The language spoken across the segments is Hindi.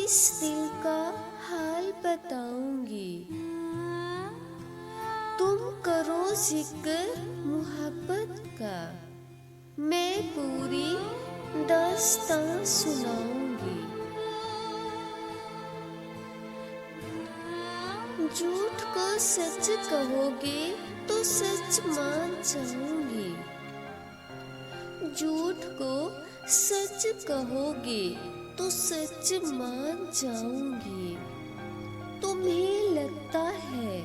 इस दिल का हाल बताऊंगी। तुम करो जिक्र मोहब्बत का, मैं पूरी दास्तां सुनाऊंगी। झूठ को सच कहोगे तो सच मान जाऊंगी। झूठ को सच कहोगे तो सच मान जाऊंगी। तुम्हें लगता है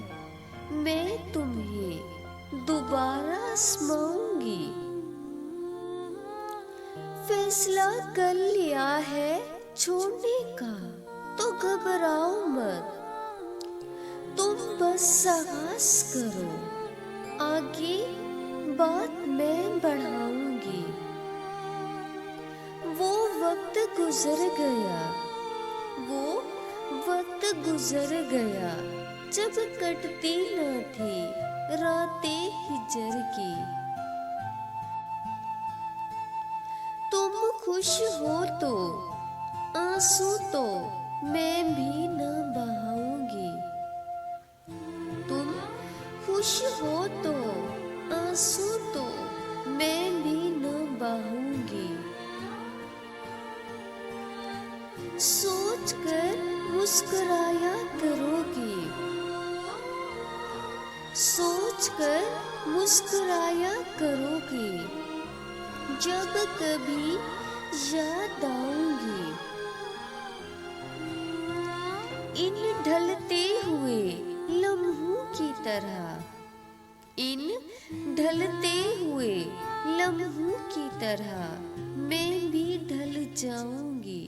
मैं तुम्हें दोबारा आजमाऊंगी। फैसला कर लिया है छोड़ने का तो घबराओ मत। तुम बस साहस करो, आगे बात मैं बढ़ाऊंगी। वो वक्त गुजर गया, वो वक्त गुजर गया जब कटती न थी रातें हिजर की। तुम खुश हो तो आंसू तो मैं भी न बहाऊंगी। तुम खुश हो तो आंसू तो मैं भी न बहाऊंगी। सोच कर मुस्कुराया करोगी, सोच कर मुस्कुराया करोगी जब कभी याद आऊंगी। इन ढलते हुए लम्हों की तरह, इन ढलते हुए लम्हों की तरह मैं भी ढल जाऊंगी।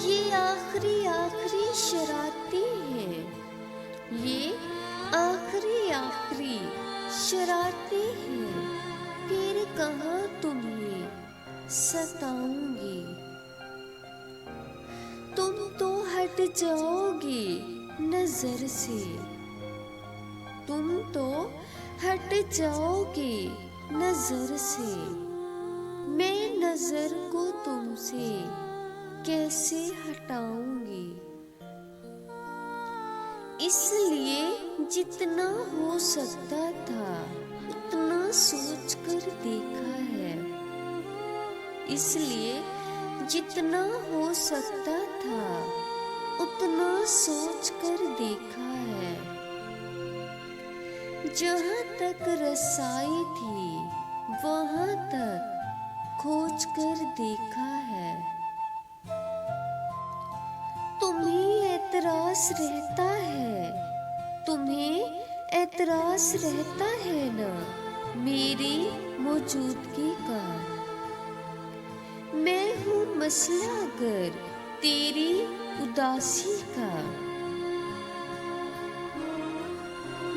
ये आखिरी शरारती है, ये आखिरी शरारती है, फिर कहाँ तुम्हें सताऊंगी। तुम तो हट जाओगे नजर से, तुम तो हट जाओगे नजर से। मैं नजर को तुमसे कैसे हटाऊंगी। इसलिए जितना हो सकता था उतना सोच कर देखा है। इसलिए जितना हो सकता था उतना सोच कर देखा है। जहाँ तक रसाई थी वहाँ तक खोज कर देखा है। तुम्हें एतराज रहता है, तुम्हें एतराज रहता है ना मेरी मौजूदगी का। मैं हूँ मसला अगर तेरी उदासी का,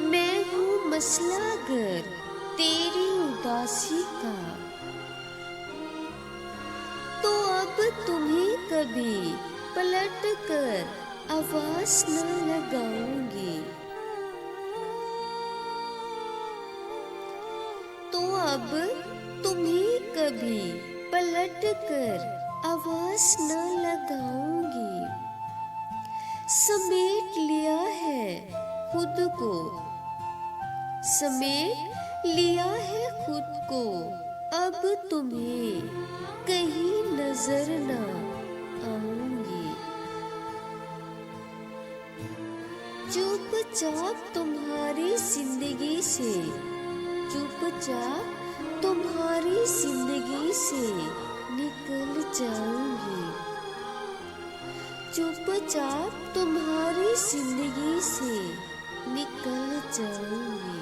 मैं हूँ मसला अगर तेरी उदासी का। तो अब तुम्हें कभी पलट कर आवाज न लगाऊंगी। तो अब तुम्हें कभी पलट कर आवाज न लगाऊंगी। समेट लिया है खुद को, समेट लिया है खुद को, अब तुम्हें कहीं नजर न आऊंगी। चुपचाप तुम्हारी जिंदगी से, चुपचाप तुम्हारी जिंदगी से निकल जाऊंगी। चुपचाप तुम्हारी जिंदगी से निकल जाऊंगी।